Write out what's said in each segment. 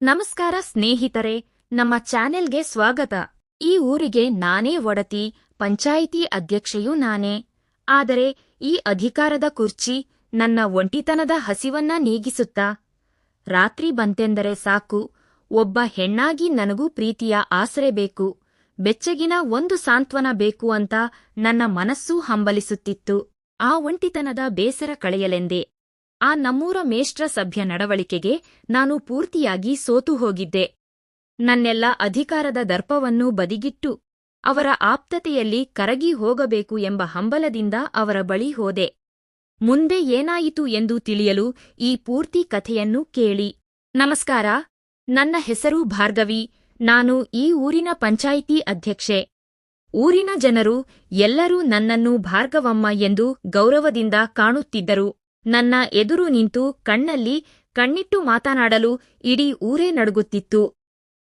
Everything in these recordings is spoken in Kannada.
ನಮಸ್ಕಾರ ಸ್ನೇಹಿತರೆ, ನಮ್ಮ ಚಾನೆಲ್ಗೆ ಸ್ವಾಗತ. ಈ ಊರಿಗೆ ನಾನೇ ಒಡತಿ, ಪಂಚಾಯಿತಿ ಅಧ್ಯಕ್ಷೆಯೂ ನಾನೇ. ಆದರೆ ಈ ಅಧಿಕಾರದ ಕುರ್ಚಿ ನನ್ನ ಒಂಟಿತನದ ಹಸಿವನ್ನ ನೀಗಿಸುತ್ತಾ? ರಾತ್ರಿ ಬಂತೆಂದರೆ ಸಾಕು, ಒಬ್ಬ ಹೆಣ್ಣಾಗಿ ನನಗೂ ಪ್ರೀತಿಯ ಆಸರೆ ಬೇಕು, ಬೆಚ್ಚಗಿನ ಒಂದು ಸಾಂತ್ವನ ಬೇಕು ಅಂತ ನನ್ನ ಮನಸ್ಸೂ ಹಂಬಲಿಸುತ್ತಿತ್ತು. ಆ ಒಂಟಿತನದ ಬೇಸರ ಕಳೆಯಲೆಂದೇ ಆ ನಮ್ಮೂರ ಮೇಷ್ಟ್ರ ಸಭ್ಯ ನಡವಳಿಕೆಗೆ ನಾನು ಪೂರ್ತಿಯಾಗಿ ಸೋತು ಹೋಗಿದ್ದೆ. ನನ್ನೆಲ್ಲ ಅಧಿಕಾರದ ದರ್ಪವನ್ನೂ ಬದಿಗಿಟ್ಟು ಅವರ ಆಪ್ತತೆಯಲ್ಲಿ ಕರಗಿ ಹೋಗಬೇಕು ಎಂಬ ಹಂಬಲದಿಂದ ಅವರ ಬಳಿ ಹೋದೆ. ಮುಂದೆ ಏನಾಯಿತು ಎಂದು ತಿಳಿಯಲು ಈ ಪೂರ್ತಿ ಕಥೆಯನ್ನು ಕೇಳಿ. ನಮಸ್ಕಾರ, ನನ್ನ ಹೆಸರು ಭಾರ್ಗವಿ. ನಾನು ಈ ಊರಿನ ಪಂಚಾಯಿತಿ ಅಧ್ಯಕ್ಷೆ. ಊರಿನ ಜನರು ಎಲ್ಲರೂ ನನ್ನನ್ನು ಭಾರ್ಗವಮ್ಮ ಎಂದು ಗೌರವದಿಂದ ಕಾಣುತ್ತಿದ್ದರು. ನನ್ನ ಎದುರು ನಿಂತು ಕಣ್ಣಲ್ಲಿ ಕಣ್ಣಿಟ್ಟು ಮಾತನಾಡಲು ಇಡೀ ಊರೇ ನಡುಗುತ್ತಿತ್ತು.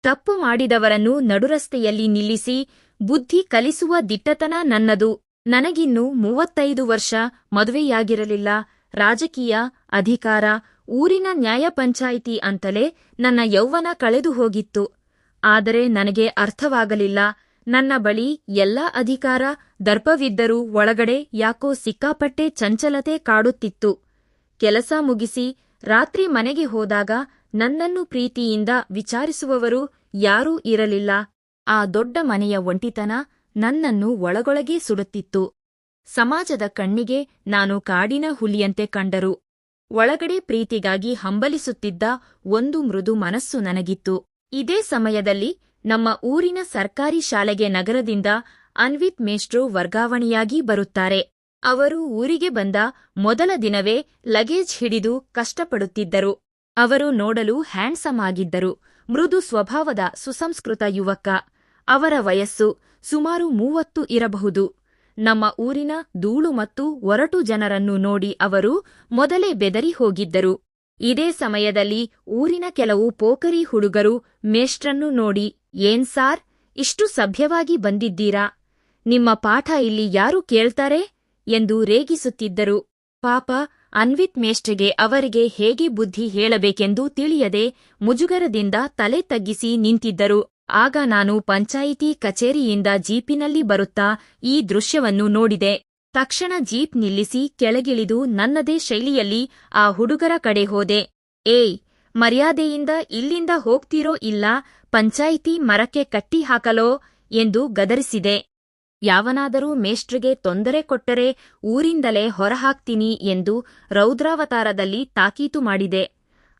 ತಪ್ಪು ಮಾಡಿದವರನ್ನು ನಡುರಸ್ತೆಯಲ್ಲಿ ನಿಲ್ಲಿಸಿ ಬುದ್ಧಿ ಕಲಿಸುವ ದಿಟ್ಟತನ ನನ್ನದು. ನನಗಿನ್ನೂ 35 ವರ್ಷ, ಮದುವೆಯಾಗಿರಲಿಲ್ಲ. ರಾಜಕೀಯ, ಅಧಿಕಾರ, ಊರಿನ ನ್ಯಾಯ ಪಂಚಾಯಿತಿ ಅಂತಲೇ ನನ್ನ ಯೌವನ ಕಳೆದು ಹೋಗಿತ್ತು. ಆದರೆ ನನಗೆ ಅರ್ಥವಾಗಲಿಲ್ಲ. ನನ್ನ ಬಳಿ ಎಲ್ಲ ಅಧಿಕಾರ, ದರ್ಪವಿದ್ದರೂ ಒಳಗಡೆ ಯಾಕೋ ಸಿಕ್ಕಾಪಟ್ಟೆ ಚಂಚಲತೆ ಕಾಡುತ್ತಿತ್ತು. ಕೆಲಸ ಮುಗಿಸಿ ರಾತ್ರಿ ಮನೆಗೆ ಹೋದಾಗ ನನ್ನನ್ನು ಪ್ರೀತಿಯಿಂದ ವಿಚಾರಿಸುವವರು ಯಾರೂ ಇರಲಿಲ್ಲ. ಆ ದೊಡ್ಡ ಮನೆಯ ಒಂಟಿತನ ನನ್ನನ್ನು ಒಳಗೊಳಗೇ ಸುಡುತ್ತಿತ್ತು. ಸಮಾಜದ ಕಣ್ಣಿಗೆ ನಾನು ಕಾಡಿನ ಹುಲಿಯಂತೆ ಕಂಡರು. ಒಳಗಡೆ ಪ್ರೀತಿಗಾಗಿ ಹಂಬಲಿಸುತ್ತಿದ್ದ ಒಂದು ಮೃದು ಮನಸ್ಸು ನನಗಿತ್ತು. ಇದೇ ಸಮಯದಲ್ಲಿ ನಮ್ಮ ಊರಿನ ಸರ್ಕಾರಿ ಶಾಲೆಗೆ ನಗರದಿಂದ ಅನ್ವಿತ್ ಮೇಷ್ಟ್ರು ವರ್ಗಾವಣೆಯಾಗಿ ಬರುತ್ತಾರೆ. ಅವರು ಊರಿಗೆ ಬಂದ ಮೊದಲ ದಿನವೇ ಲಗೇಜ್ ಹಿಡಿದು ಕಷ್ಟಪಡುತ್ತಿದ್ದರು. ಅವರು ನೋಡಲು ಹ್ಯಾಂಡ್ಸಮ್ ಆಗಿದ್ದರು. ಮೃದು ಸ್ವಭಾವದ ಸುಸಂಸ್ಕೃತ ಯುವಕ. ಅವರ ವಯಸ್ಸು ಸುಮಾರು 30 ಇರಬಹುದು. ನಮ್ಮ ಊರಿನ ಧೂಳು ಮತ್ತು ಒರಟು ಜನರನ್ನು ನೋಡಿ ಅವರು ಮೊದಲೇ ಬೆದರಿ ಹೋಗಿದ್ದರು. ಇದೇ ಸಮಯದಲ್ಲಿ ಊರಿನ ಕೆಲವು ಪೋಖರಿ ಹುಡುಗರು ಮೇಷ್ಟ್ರನ್ನು ನೋಡಿ, "ಏನ್ ಸಾರ್, ಇಷ್ಟು ಸಭ್ಯವಾಗಿ ಬಂದಿದ್ದೀರಾ? ನಿಮ್ಮ ಪಾಠ ಇಲ್ಲಿ ಯಾರು ಕೇಳ್ತಾರೆ?" ಎಂದು ರೇಗಿಸುತ್ತಿದ್ದರು. ಪಾಪ ಅನ್ವಿತ್ ಮೇಷ್ಟ್ರಿಗೆ ಅವರಿಗೆ ಹೇಗೆ ಬುದ್ಧಿ ಹೇಳಬೇಕೆಂದು ತಿಳಿಯದೆ ಮುಜುಗರದಿಂದ ತಲೆ ತಗ್ಗಿಸಿ ನಿಂತಿದ್ದರು. ಆಗ ನಾನು ಪಂಚಾಯಿತಿ ಕಚೇರಿಯಿಂದ ಜೀಪಿನಲ್ಲಿ ಬರುತ್ತಾ ಈ ದೃಶ್ಯವನ್ನು ನೋಡಿದೆ. ತಕ್ಷಣ ಜೀಪ್ ನಿಲ್ಲಿಸಿ ಕೆಳಗಿಳಿದು ನನ್ನದೇ ಶೈಲಿಯಲ್ಲಿ ಆ ಹುಡುಗರ ಕಡೆ ಹೋದೆ. "ಏಯ್, ಮರ್ಯಾದೆಯಿಂದ ಇಲ್ಲಿಂದ ಹೋಗ್ತೀರೋ ಇಲ್ಲ ಪಂಚಾಯಿತಿ ಮರಕ್ಕೆ ಕಟ್ಟಿ ಹಾಕಲೋ?" ಎಂದು ಗದರಿಸಿದೆ. ಯಾವನಾದರೂ ಮೇಷ್ಟ್ರಿಗೆ ತೊಂದರೆ ಕೊಟ್ಟರೆ ಊರಿಂದಲೇ ಹೊರಹಾಕ್ತೀನಿ ಎಂದು ರೌದ್ರಾವತಾರದಲ್ಲಿ ತಾಕೀತು ಮಾಡಿದೆ.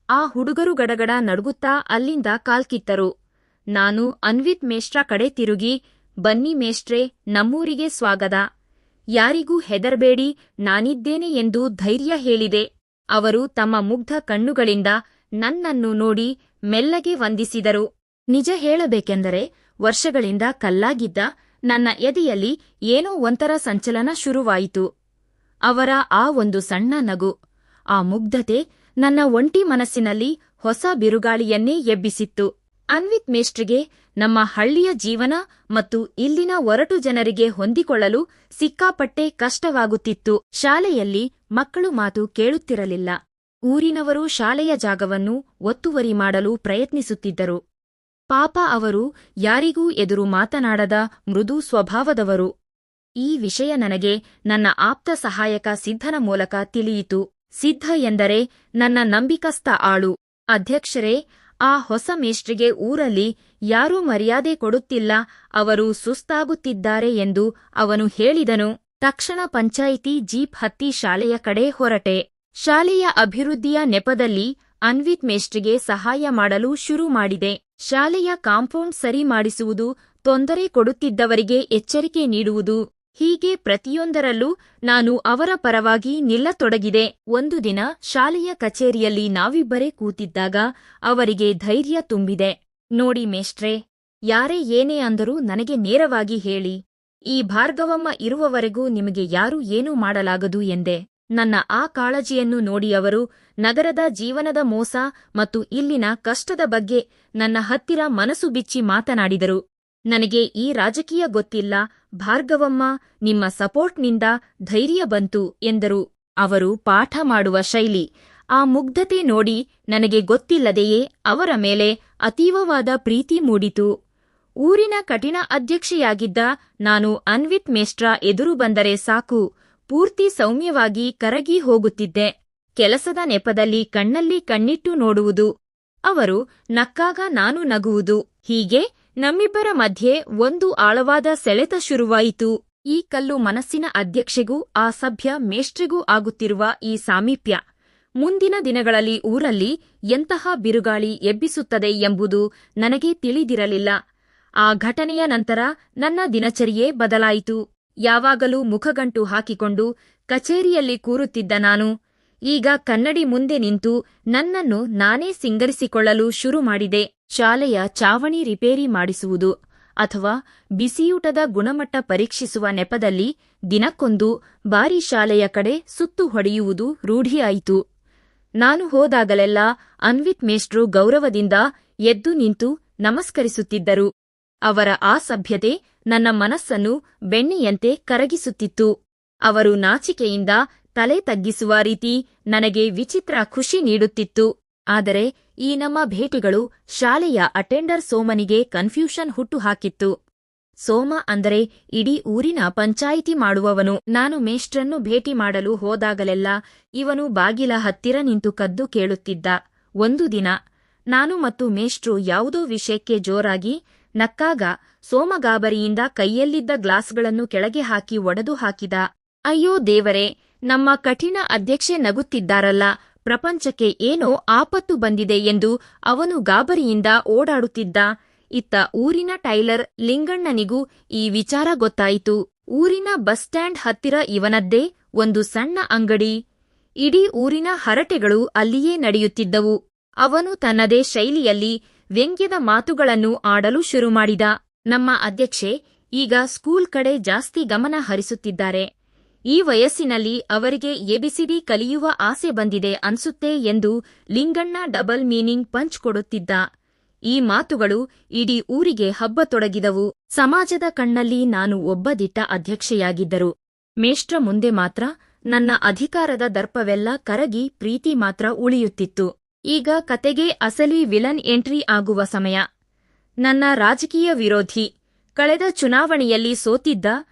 ಆ ಹುಡುಗರು ಗಡಗಡ ನಡುಗುತ್ತಾ ಅಲ್ಲಿಂದ ಕಾಲ್ಕಿತ್ತರು. ನಾನು ಅನ್ವಿತ್ ಮೇಷ್ಟ್ರ ಕಡೆ ತಿರುಗಿ, "ಬನ್ನಿ ಮೇಷ್ಟ್ರೇ, ನಮ್ಮೂರಿಗೆ ಸ್ವಾಗತ. ಯಾರಿಗೂ ಹೆದರ್ಬೇಡಿ, ನಾನಿದ್ದೇನೆ" ಎಂದು ಧೈರ್ಯ ಹೇಳಿದೆ. ಅವರು ತಮ್ಮ ಮುಗ್ಧ ಕಣ್ಣುಗಳಿಂದ ನನ್ನನ್ನು ನೋಡಿ ಮೆಲ್ಲಗೆ ವಂದಿಸಿದರು. ನಿಜ ಹೇಳಬೇಕೆಂದರೆ ವರ್ಷಗಳಿಂದ ಕಲ್ಲಾಗಿದ್ದ ನನ್ನ ಎದೆಯಲ್ಲಿ ಏನೋ ಒಂಥರ ಸಂಚಲನ ಶುರುವಾಯಿತು. ಅವರ ಆ ಒಂದು ಸಣ್ಣ ನಗು, ಆ ಮುಗ್ಧತೆ ನನ್ನ ಒಂಟಿ ಮನಸ್ಸಿನಲ್ಲಿ ಹೊಸ ಬಿರುಗಾಳಿಯನ್ನೇ ಎಬ್ಬಿಸಿತ್ತು. ಅನ್ವಿತ್ ಮೇಷ್ಟ್ರಿಗೆ ನಮ್ಮ ಹಳ್ಳಿಯ ಜೀವನ ಮತ್ತು ಇಲ್ಲಿನ ಒರಟು ಜನರಿಗೆ ಹೊಂದಿಕೊಳ್ಳಲು ಸಿಕ್ಕಾಪಟ್ಟೆ ಕಷ್ಟವಾಗುತ್ತಿತ್ತು. ಶಾಲೆಯಲ್ಲಿ ಮಕ್ಕಳು ಮಾತು ಕೇಳುತ್ತಿರಲಿಲ್ಲ. ಊರಿನವರು ಶಾಲೆಯ ಜಾಗವನ್ನು ಒತ್ತುವರಿ ಮಾಡಲು ಪ್ರಯತ್ನಿಸುತ್ತಿದ್ದರು. ಪಾಪ ಅವರು ಯಾರಿಗೂ ಎದುರು ಮಾತನಾಡದ ಮೃದು ಸ್ವಭಾವದವರು. ಈ ವಿಷಯ ನನಗೆ ನನ್ನ ಆಪ್ತ ಸಹಾಯಕ ಸಿದ್ಧನ ಮೂಲಕ ತಿಳಿಯಿತು. ಸಿದ್ಧ ಎಂದರೆ ನನ್ನ ನಂಬಿಕಸ್ಥ ಆಳು. "ಅಧ್ಯಕ್ಷರೇ, ಆ ಹೊಸ ಮೇಷ್ಟ್ರಿಗೆ ಊರಲ್ಲಿ ಯಾರೂ ಮರ್ಯಾದೆ ಕೊಡುತ್ತಿಲ್ಲ, ಅವರು ಸುಸ್ತಾಗುತ್ತಿದ್ದಾರೆ" ಎಂದು ಅವನು ಹೇಳಿದನು. ತಕ್ಷಣ ಪಂಚಾಯಿತಿ ಜೀಪ್ ಹತ್ತಿ ಶಾಲೆಯ ಕಡೆ ಹೊರಟೆ. ಶಾಲೆಯ ಅಭಿವೃದ್ಧಿಯ ನೆಪದಲ್ಲಿ ಅನ್ವಿತ್ ಮೇಷ್ಟ್ರಿಗೆ ಸಹಾಯ ಮಾಡಲು ಶುರು ಮಾಡಿದೆ. ಶಾಲೆಯ ಕಾಂಪೌಂಡ್ ಸರಿ ಮಾಡಿಸುವುದು, ತೊಂದರೆ ಕೊಡುತ್ತಿದ್ದವರಿಗೆ ಎಚ್ಚರಿಕೆ ನೀಡುವುದು, ಹೀಗೆ ಪ್ರತಿಯೊಂದರಲ್ಲೂ ನಾನು ಅವರ ಪರವಾಗಿ ನಿಲ್ಲತೊಡಗಿದೆ. ಒಂದು ದಿನ ಶಾಲೆಯ ಕಚೇರಿಯಲ್ಲಿ ನಾವಿಬ್ಬರೇ ಕೂತಿದ್ದಾಗ ಅವರಿಗೆ ಧೈರ್ಯ ತುಂಬಿದೆ. "ನೋಡಿ ಮೇಷ್ಟ್ರೇ, ಯಾರೇ ಏನೇ ಅಂದರೂ ನನಗೆ ನೇರವಾಗಿ ಹೇಳಿ. ಈ ಭಾರ್ಗವಮ್ಮ ಇರುವವರೆಗೂ ನಿಮಗೆ ಯಾರೂ ಏನೂ ಮಾಡಲಾಗದು" ಎಂದೆ. ನನ್ನ ಆ ಕಾಳಜಿಯನ್ನು ನೋಡಿ ಅವರು ನಗರದ ಜೀವನದ ಮೋಸ ಮತ್ತು ಇಲ್ಲಿನ ಕಷ್ಟದ ಬಗ್ಗೆ ನನ್ನ ಹತ್ತಿರ ಮನಸ್ಸು ಬಿಚ್ಚಿ ಮಾತನಾಡಿದರು. "ನನಗೆ ಈ ರಾಜಕೀಯ ಗೊತ್ತಿಲ್ಲ ಭಾರ್ಗವಮ್ಮ, ನಿಮ್ಮ ಸಪೋರ್ಟ್ನಿಂದ ಧೈರ್ಯ ಬಂತು" ಎಂದರು. ಅವರು ಪಾಠ ಮಾಡುವ ಶೈಲಿ, ಆ ಮುಗ್ಧತೆ ನೋಡಿ ನನಗೆ ಗೊತ್ತಿಲ್ಲದೆಯೇ ಅವರ ಮೇಲೆ ಅತೀವವಾದ ಪ್ರೀತಿ ಮೂಡಿತು. ಊರಿನ ಕಠಿಣ ಅಧ್ಯಕ್ಷೆಯಾಗಿದ್ದ ನಾನು ಅನ್ವಿತ್ ಮೇಷ್ಟ್ರ ಎದುರು ಬಂದರೆ ಸಾಕು, ಪೂರ್ತಿ ಸೌಮ್ಯವಾಗಿ ಕರಗಿ ಹೋಗುತ್ತಿದ್ದೆ. ಕೆಲಸದ ನೆಪದಲ್ಲಿ ಕಣ್ಣಲ್ಲಿ ಕಣ್ಣಿಟ್ಟು ನೋಡುವುದು, ಅವರು ನಕ್ಕಾಗ ನಾನು ನಗುವುದು, ಹೀಗೆ ನಮ್ಮಿಬ್ಬರ ಮಧ್ಯೆ ಒಂದು ಆಳವಾದ ಸೆಳೆತ ಶುರುವಾಯಿತು. ಈ ಕಲ್ಲು ಮನಸ್ಸಿನ ಅಧ್ಯಕ್ಷೆಗೂ ಆ ಸಭ್ಯ ಮೇಷ್ಟ್ರಿಗೂ ಆಗುತ್ತಿರುವ ಈ ಸಾಮೀಪ್ಯ ಮುಂದಿನ ದಿನಗಳಲ್ಲಿ ಊರಲ್ಲಿ ಎಂತಹ ಬಿರುಗಾಳಿ ಎಬ್ಬಿಸುತ್ತದೆ ಎಂಬುದು ನನಗೆ ತಿಳಿದಿರಲಿಲ್ಲ. ಆ ಘಟನೆಯ ನಂತರ ನನ್ನ ದಿನಚರಿಯೇ ಬದಲಾಯಿತು. ಯಾವಾಗಲೂ ಮುಖಗಂಟು ಹಾಕಿಕೊಂಡು ಕಚೇರಿಯಲ್ಲಿ ಕೂರುತ್ತಿದ್ದ ನಾನು ಈಗ ಕನ್ನಡಿ ಮುಂದೆ ನಿಂತು ನನ್ನನ್ನು ನಾನೇ ಸಿಂಗರಿಸಿಕೊಳ್ಳಲು ಶುರು ಮಾಡಿದೆ. ಶಾಲೆಯ ಚಾವಣಿ ರಿಪೇರಿ ಮಾಡಿಸುವುದು ಅಥವಾ ಬಿಸಿಯೂಟದ ಗುಣಮಟ್ಟ ಪರೀಕ್ಷಿಸುವ ನೆಪದಲ್ಲಿ ದಿನಕ್ಕೊಂದು ಬಾರಿ ಶಾಲೆಯ ಕಡೆ ಸುತ್ತು ಹೊಡೆಯುವುದು ರೂಢಿಯಾಯಿತು. ನಾನು ಹೋದಾಗಲೆಲ್ಲ ಅನ್ವಿತ್ ಮೇಷ್ಟ್ರು ಗೌರವದಿಂದ ಎದ್ದು ನಿಂತು ನಮಸ್ಕರಿಸುತ್ತಿದ್ದರು. ಅವರ ಆ ಸಭ್ಯತೆ ನನ್ನ ಮನಸ್ಸನ್ನು ಬೆಣ್ಣೆಯಂತೆ ಕರಗಿಸುತ್ತಿತ್ತು. ಅವರು ನಾಚಿಕೆಯಿಂದ ತಲೆ ತಗ್ಗಿಸುವ ರೀತಿ ನನಗೆ ವಿಚಿತ್ರ ಖುಷಿ ನೀಡುತ್ತಿತ್ತು. ಆದರೆ ಈ ನಮ್ಮ ಭೇಟಿಗಳು ಶಾಲೆಯ ಅಟೆಂಡರ್ ಸೋಮನಿಗೆ ಕನ್ಫ್ಯೂಷನ್ ಹುಟ್ಟುಹಾಕಿತ್ತು. ಸೋಮ ಅಂದರೆ ಇಡೀ ಊರಿನ ಪಂಚಾಯಿತಿ ಮಾಡುವವನು. ನಾನು ಮೇಷ್ಟ್ರನ್ನು ಭೇಟಿ ಮಾಡಲು ಹೋದಾಗಲೆಲ್ಲ ಇವನು ಬಾಗಿಲ ಹತ್ತಿರ ನಿಂತು ಕದ್ದು ಕೇಳುತ್ತಿದ್ದ. ಒಂದು ದಿನ ನಾನು ಮತ್ತು ಮೇಷ್ಟ್ರು ಯಾವುದೋ ವಿಷಯಕ್ಕೆ ಜೋರಾಗಿ ನಕ್ಕಾಗ ಸೋಮ ಗಾಬರಿಯಿಂದ ಕೈಯಲ್ಲಿದ್ದ ಗ್ಲಾಸ್ಗಳನ್ನು ಕೆಳಗೆ ಹಾಕಿ ಒಡೆದು ಹಾಕಿದ. ಅಯ್ಯೋ ದೇವರೇ, ನಮ್ಮ ಕಠಿಣ ಅಧ್ಯಕ್ಷೆ ನಗುತ್ತಿದ್ದಾರಲ್ಲ, ಪ್ರಪಂಚಕ್ಕೆ ಏನೋ ಆಪತ್ತು ಬಂದಿದೆ ಎಂದು ಅವನು ಗಾಬರಿಯಿಂದ ಓಡಾಡುತ್ತಿದ್ದ. ಇತ್ತ ಊರಿನ ಟೈಲರ್ ಲಿಂಗಣ್ಣನಿಗೂ ಈ ವಿಚಾರ ಗೊತ್ತಾಯಿತು. ಊರಿನ ಬಸ್ ಸ್ಟ್ಯಾಂಡ್ ಹತ್ತಿರ ಇವನದ್ದೇ ಒಂದು ಸಣ್ಣ ಅಂಗಡಿ. ಇಡೀ ಊರಿನ ಹರಟೆಗಳು ಅಲ್ಲಿಯೇ ನಡೆಯುತ್ತಿದ್ದವು. ಅವನು ತನ್ನದೇ ಶೈಲಿಯಲ್ಲಿ ವ್ಯಂಗ್ಯದ ಮಾತುಗಳನ್ನು ಆಡಲು ಶುರುಮಾಡಿದ. ನಮ್ಮ ಅಧ್ಯಕ್ಷೆ ಈಗ ಸ್ಕೂಲ್ ಕಡೆ ಜಾಸ್ತಿ ಗಮನ ಹರಿಸುತ್ತಿದ್ದಾರೆ. ಈ ವಯಸ್ಸಿನಲ್ಲಿ ಅವರಿಗೆ ಎಬಿಸಿಡಿ ಕಲಿಯುವ ಆಸೆ ಬಂದಿದೆ ಅನ್ಸುತ್ತೆ ಎಂದು ಲಿಂಗಣ್ಣ ಡಬಲ್ ಮೀನಿಂಗ್ ಪಂಚ್ ಕೊಡುತ್ತಿದ್ದ. ಈ ಮಾತುಗಳು ಇಡೀ ಊರಿಗೆ ಹಬ್ಬತೊಡಗಿದವು. ಸಮಾಜದ ಕಣ್ಣಲ್ಲಿ ನಾನು ಒಬ್ಬ ದಿಟ್ಟ ಅಧ್ಯಕ್ಷೆಯಾಗಿದ್ದರು. ಮೇಷ್ಟ್ರ ಮುಂದೆ ಮಾತ್ರ ನನ್ನ ಅಧಿಕಾರದ ದರ್ಪವೆಲ್ಲ ಕರಗಿ ಪ್ರೀತಿ ಮಾತ್ರ ಉಳಿಯುತ್ತಿತ್ತು. ಈಗ ಕತೆಗೆ ಅಸಲಿ ವಿಲನ್ ಎಂಟ್ರಿ ಆಗುವ ಸಮಯ. ನನ್ನ ರಾಜಕೀಯ ವಿರೋಧಿ, ಕಳೆದ ಚುನಾವಣೆಯಲ್ಲಿ ಸೋತಿದ್ದ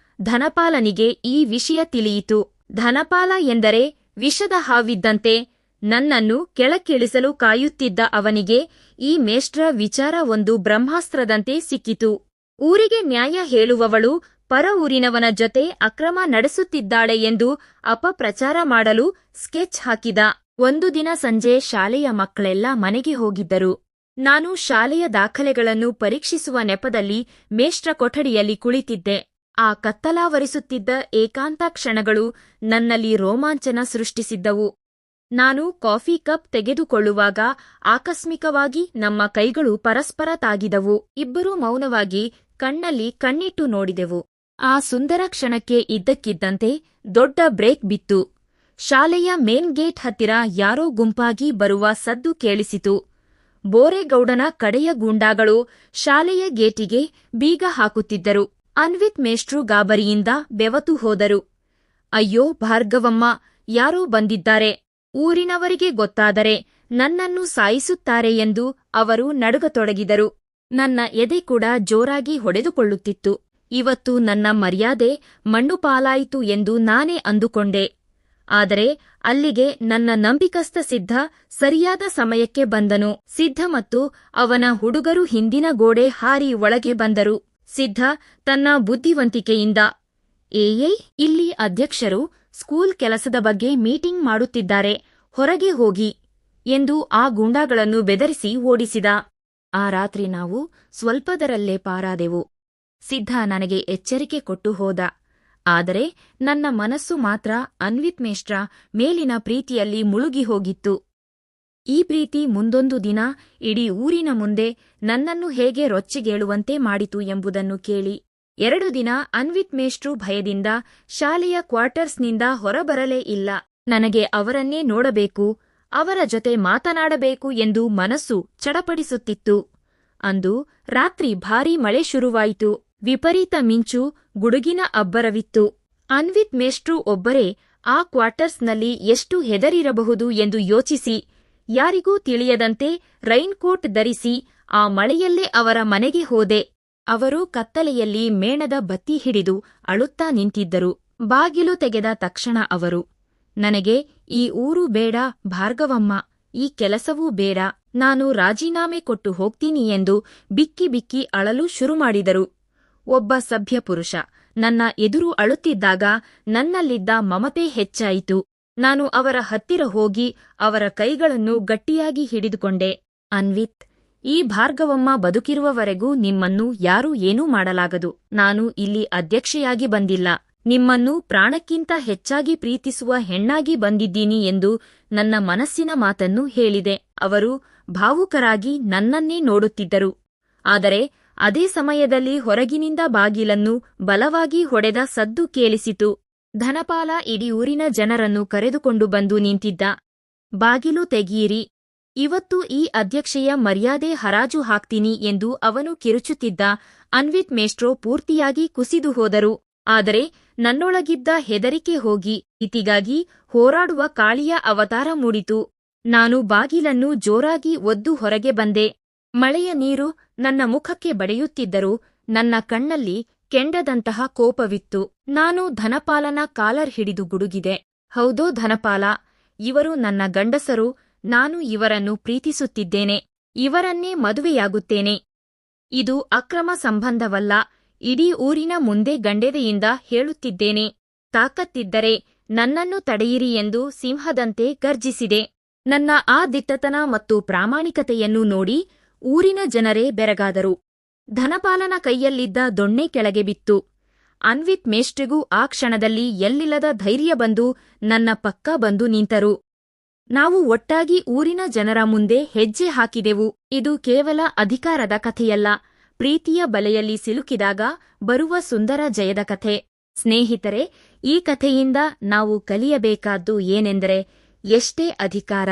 ಧನಪಾಲನಿಗೆ ಈ ವಿಷಯ ತಿಳಿಯಿತು. ಧನಪಾಲ ಎಂದರೆ ವಿಷದ ಹಾವಿದ್ದಂತೆ. ನನ್ನನ್ನು ಕೆಳಕ್ಕಿಳಿಸಲು ಕಾಯುತ್ತಿದ್ದ ಅವನಿಗೆ ಈ ಮೇಷ್ಟ್ರ ವಿಚಾರ ಒಂದು ಬ್ರಹ್ಮಾಸ್ತ್ರದಂತೆ ಸಿಕ್ಕಿತು. ಊರಿಗೆ ನ್ಯಾಯ ಹೇಳುವವಳು ಪರ ಊರಿನವನ ಜೊತೆ ಅಕ್ರಮ ನಡೆಸುತ್ತಿದ್ದಾಳೆ ಎಂದು ಅಪಪ್ರಚಾರ ಮಾಡಲು ಸ್ಕೆಚ್ ಹಾಕಿದ. ಒಂದು ದಿನ ಸಂಜೆ ಶಾಲೆಯ ಮಕ್ಕಳೆಲ್ಲ ಮನೆಗೆ ಹೋಗಿದ್ದರು. ನಾನು ಶಾಲೆಯ ದಾಖಲೆಗಳನ್ನು ಪರೀಕ್ಷಿಸುವ ನೆಪದಲ್ಲಿ ಮೇಷ್ಟ್ರ ಕೊಠಡಿಯಲ್ಲಿ ಕುಳಿತಿದ್ದೆ. ಆ ಕತ್ತಲಾವರಿಸುತ್ತಿದ್ದ ಏಕಾಂತ ಕ್ಷಣಗಳು ನನ್ನಲ್ಲಿ ರೋಮಾಂಚನ ಸೃಷ್ಟಿಸಿದ್ದವು. ನಾನು ಕಾಫಿ ಕಪ್ ತೆಗೆದುಕೊಳ್ಳುವಾಗ ಆಕಸ್ಮಿಕವಾಗಿ ನಮ್ಮ ಕೈಗಳು ಪರಸ್ಪರ ತಾಗಿದವು. ಇಬ್ಬರೂ ಮೌನವಾಗಿ ಕಣ್ಣಲ್ಲಿ ಕಣ್ಣಿಟ್ಟು ನೋಡಿದೆವು. ಆ ಸುಂದರ ಕ್ಷಣಕ್ಕೆ ಇದ್ದಕ್ಕಿದ್ದಂತೆ ದೊಡ್ಡ ಬ್ರೇಕ್ ಬಿತ್ತು. ಶಾಲೆಯ ಮೇನ್ ಗೇಟ್ ಹತ್ತಿರ ಯಾರೋ ಗುಂಪಾಗಿ ಬರುವ ಸದ್ದು ಕೇಳಿಸಿತು. ಬೋರೇಗೌಡನ ಕಡೆಯ ಗೂಂಡಾಗಳು ಶಾಲೆಯ ಗೇಟಿಗೆ ಬೀಗ ಹಾಕುತ್ತಿದ್ದರು. ಅನ್ವಿತ್ ಮೇಷ್ಟ್ರು ಗಾಬರಿಯಿಂದ ಬೆವತು ಹೋದರು. ಅಯ್ಯೋ ಭಾರ್ಗವಮ್ಮ, ಯಾರೋ ಬಂದಿದ್ದಾರೆ, ಊರಿನವರಿಗೆ ಗೊತ್ತಾದರೆ ನನ್ನನ್ನು ಸಾಯಿಸುತ್ತಾರೆ ಎಂದು ಅವರು ನಡುಗತೊಡಗಿದರು. ನನ್ನ ಎದೆ ಕೂಡ ಜೋರಾಗಿ ಹೊಡೆದುಕೊಳ್ಳುತ್ತಿತ್ತು. ಇವತ್ತು ನನ್ನ ಮರ್ಯಾದೆ ಮಣ್ಣುಪಾಲಾಯಿತು ಎಂದು ನಾನೇ ಅಂದುಕೊಂಡೆ. ಆದರೆ ಅಲ್ಲಿಗೆ ನನ್ನ ನಂಬಿಕಸ್ಥ ಸಿದ್ಧ ಸರಿಯಾದ ಸಮಯಕ್ಕೆ ಬಂದನು. ಸಿದ್ಧ ಮತ್ತು ಅವನ ಹುಡುಗರು ಹಿಂದಿನ ಗೋಡೆ ಹಾರಿ ಒಳಗೆ ಬಂದರು. ಸಿದ್ಧ ತನ್ನ ಬುದ್ಧಿವಂತಿಕೆಯಿಂದ, ಏಯ್, ಇಲ್ಲಿ ಅಧ್ಯಕ್ಷರು ಸ್ಕೂಲ್ ಕೆಲಸದ ಬಗ್ಗೆ ಮೀಟಿಂಗ್ ಮಾಡುತ್ತಿದ್ದಾರೆ, ಹೊರಗೆ ಹೋಗಿ ಎಂದು ಆ ಗೂಂಡಾಗಳನ್ನು ಬೆದರಿಸಿ ಓಡಿಸಿದ. ಆ ರಾತ್ರಿ ನಾವು ಸ್ವಲ್ಪದರಲ್ಲೇ ಪಾರಾದೆವು. ಸಿದ್ಧ ನನಗೆ ಎಚ್ಚರಿಕೆ ಕೊಟ್ಟು ಹೋದ. ಆದರೆ ನನ್ನ ಮನಸ್ಸು ಮಾತ್ರ ಅನ್ವಿತ್ ಮೇಷ್ಟ್ರ ಮೇಲಿನ ಪ್ರೀತಿಯಲ್ಲಿ ಮುಳುಗಿ ಹೋಗಿತ್ತು. ಈ ಪ್ರೀತಿ ಮುಂದೊಂದು ದಿನ ಇಡೀ ಊರಿನ ಮುಂದೆ ನನ್ನನ್ನು ಹೇಗೆ ರೊಚ್ಚಿಗೇಳುವಂತೆ ಮಾಡಿತು ಎಂಬುದನ್ನು ಕೇಳಿ. 2 ದಿನ ಅನ್ವಿತ್ ಮೇಷ್ಟ್ರು ಭಯದಿಂದ ಶಾಲೆಯ ಕ್ವಾರ್ಟರ್ಸ್ನಿಂದ ಹೊರಬರಲೇ ಇಲ್ಲ. ನನಗೆ ಅವರನ್ನೇ ನೋಡಬೇಕು, ಅವರ ಜೊತೆ ಮಾತನಾಡಬೇಕು ಎಂದು ಮನಸ್ಸು ಚಡಪಡಿಸುತ್ತಿತ್ತು. ಅಂದು ರಾತ್ರಿ ಭಾರೀ ಮಳೆ ಶುರುವಾಯಿತು. ವಿಪರೀತ ಮಿಂಚು, ಗುಡುಗಿನ ಅಬ್ಬರವಿತ್ತು. ಅನ್ವಿತ್ ಮೇಷ್ಟ್ರು ಒಬ್ಬರೇ ಆ ಕ್ವಾರ್ಟರ್ಸ್ನಲ್ಲಿ ಎಷ್ಟು ಹೆದರಿರಬಹುದು ಎಂದು ಯೋಚಿಸಿ, ಯಾರಿಗೂ ತಿಳಿಯದಂತೆ ರೈನ್ಕೋಟ್ ಧರಿಸಿ ಆ ಮಳೆಯಲ್ಲೇ ಅವರ ಮನೆಗೆ ಹೋದೆ. ಅವರು ಕತ್ತಲೆಯಲ್ಲಿ ಮೇಣದ ಬತ್ತಿ ಹಿಡಿದು ಅಳುತ್ತಾ ನಿಂತಿದ್ದರು. ಬಾಗಿಲು ತೆಗೆದ ತಕ್ಷಣ ಅವರು, ನನಗೆ ಈ ಊರು ಬೇಡ ಭಾರ್ಗವಮ್ಮ, ಈ ಕೆಲಸವೂ ಬೇಡ, ನಾನು ರಾಜೀನಾಮೆ ಕೊಟ್ಟು ಹೋಗ್ತೀನಿ ಎಂದು ಬಿಕ್ಕಿ ಬಿಕ್ಕಿ ಅಳಲು ಶುರುಮಾಡಿದರು. ಒಬ್ಬ ಸಭ್ಯ ಪುರುಷ ನನ್ನ ಎದುರು ಅಳುತ್ತಿದ್ದಾಗ ನನ್ನಲ್ಲಿದ್ದ ಮಮತೆ ಹೆಚ್ಚಾಯಿತು. ನಾನು ಅವರ ಹತ್ತಿರ ಹೋಗಿ ಅವರ ಕೈಗಳನ್ನು ಗಟ್ಟಿಯಾಗಿ ಹಿಡಿದುಕೊಂಡೆ. ಅನ್ವಿತ್, ಈ ಭಾರ್ಗವಮ್ಮ ಬದುಕಿರುವವರೆಗೂ ನಿಮ್ಮನ್ನು ಯಾರೂ ಏನೂ ಮಾಡಲಾಗದು. ನಾನು ಇಲ್ಲಿ ಅಧ್ಯಕ್ಷೆಯಾಗಿ ಬಂದಿಲ್ಲ, ನಿಮ್ಮನ್ನು ಪ್ರಾಣಕ್ಕಿಂತ ಹೆಚ್ಚಾಗಿ ಪ್ರೀತಿಸುವ ಹೆಣ್ಣಾಗಿ ಬಂದಿದ್ದೀನಿ ಎಂದು ನನ್ನ ಮನಸ್ಸಿನ ಮಾತನ್ನು ಹೇಳಿದೆ. ಅವರು ಭಾವುಕರಾಗಿ ನನ್ನನ್ನೇ ನೋಡುತ್ತಿದ್ದರು. ಆದರೆ ಅದೇ ಸಮಯದಲ್ಲಿ ಹೊರಗಿನಿಂದ ಬಾಗಿಲನ್ನು ಬಲವಾಗಿ ಹೊಡೆದ ಸದ್ದು ಕೇಳಿಸಿತು. ಧನಪಾಲ ಇಡೀ ಊರಿನ ಜನರನ್ನು ಕರೆದುಕೊಂಡು ಬಂದು ನಿಂತಿದ್ದ. ಬಾಗಿಲು ತೆಗೀರಿ, ಇವತ್ತು ಈ ಅಧ್ಯಕ್ಷೆಯ ಮರ್ಯಾದೆ ಹರಾಜು ಹಾಕ್ತೀನಿ ಎಂದು ಅವನು ಕಿರುಚುತ್ತಿದ್ದ. ಅನ್ವಿತ್ ಮೇಷ್ಟ್ರೋ ಪೂರ್ತಿಯಾಗಿ ಕುಸಿದು ಹೋದರು. ಆದರೆ ನನ್ನೊಳಗಿದ್ದ ಹೆದರಿಕೆ ಹೋಗಿ ಇತಿಗಾಗಿ ಹೋರಾಡುವ ಕಾಳಿಯ ಅವತಾರ ಮೂಡಿತು. ನಾನು ಬಾಗಿಲನ್ನು ಜೋರಾಗಿ ಒದ್ದು ಹೊರಗೆ ಬಂದೆ. ಮಳೆಯ ನೀರು ನನ್ನ ಮುಖಕ್ಕೆ ಬಡಿಯುತ್ತಿದ್ದರೂ ನನ್ನ ಕಣ್ಣಲ್ಲಿ ಕೆಂಡದಂತಹ ಕೋಪವಿತ್ತು. ನಾನು ಧನಪಾಲನ ಕಾಲರ್ ಹಿಡಿದು ಗುಡುಗಿದೆ. ಹೌದೋ ಧನಪಾಲ, ಇವರು ನನ್ನ ಗಂಡಸರು, ನಾನು ಇವರನ್ನು ಪ್ರೀತಿಸುತ್ತಿದ್ದೇನೆ, ಇವರನ್ನೇ ಮದುವೆಯಾಗುತ್ತೇನೆ. ಇದು ಅಕ್ರಮ ಸಂಬಂಧವಲ್ಲ, ಇಡೀ ಊರಿನ ಮುಂದೆ ಗಂಡೆದೆಯಿಂದ ಹೇಳುತ್ತಿದ್ದೇನೆ. ತಾಕತ್ತಿದ್ದರೆ ನನ್ನನ್ನು ತಡೆಯಿರಿ ಎಂದು ಸಿಂಹದಂತೆ ಗರ್ಜಿಸಿದೆ. ನನ್ನ ಆ ದಿಟ್ಟತನ ಮತ್ತು ಪ್ರಾಮಾಣಿಕತೆಯನ್ನು ನೋಡಿ ಊರಿನ ಜನರೇ ಬೆರಗಾದರು. ಧನಪಾಲನ ಕೈಯಲ್ಲಿದ್ದ ದೊಣ್ಣೆ ಕೆಳಗೆ ಬಿತ್ತು. ಅನ್ವಿತ್ ಮೇಷ್ಟ್ರಿಗೂ ಆ ಕ್ಷಣದಲ್ಲಿ ಎಲ್ಲಿಲ್ಲದ ಧೈರ್ಯ ಬಂದು ನನ್ನ ಪಕ್ಕ ಬಂದು ನಿಂತರು. ನಾವು ಒಟ್ಟಾಗಿ ಊರಿನ ಜನರ ಮುಂದೆ ಹೆಜ್ಜೆ ಹಾಕಿದೆವು. ಇದು ಕೇವಲ ಅಧಿಕಾರದ ಕಥೆಯಲ್ಲ, ಪ್ರೀತಿಯ ಬಲೆಯಲ್ಲಿ ಸಿಲುಕಿದಾಗ ಬರುವ ಸುಂದರ ಜಯದ ಕಥೆ. ಸ್ನೇಹಿತರೆ, ಈ ಕಥೆಯಿಂದ ನಾವು ಕಲಿಯಬೇಕಾದ್ದು ಏನೆಂದರೆ, ಎಷ್ಟೇ ಅಧಿಕಾರ,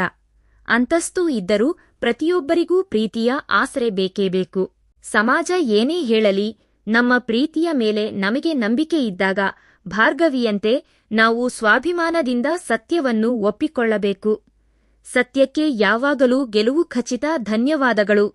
ಅಂತಸ್ತು ಇದ್ದರೂ ಪ್ರತಿಯೊಬ್ಬರಿಗೂ ಪ್ರೀತಿಯ ಆಸರೆ ಬೇಕೇ ಬೇಕು. ಸಮಾಜ ಏನೇ ಹೇಳಲಿ, ನಮ್ಮ ಪ್ರೀತಿಯ ಮೇಲೆ ನಮಗೆ ನಂಬಿಕೆ ಇದ್ದಾಗ ಭಾರ್ಗವಿಯಂತೆ ನಾವು ಸ್ವಾಭಿಮಾನದಿಂದ ಸತ್ಯವನ್ನು ಒಪ್ಪಿಕೊಳ್ಳಬೇಕು. ಸತ್ಯಕ್ಕೆ ಯಾವಾಗಲೂ ಗೆಲುವು ಖಚಿತ. ಧನ್ಯವಾದಗಳು.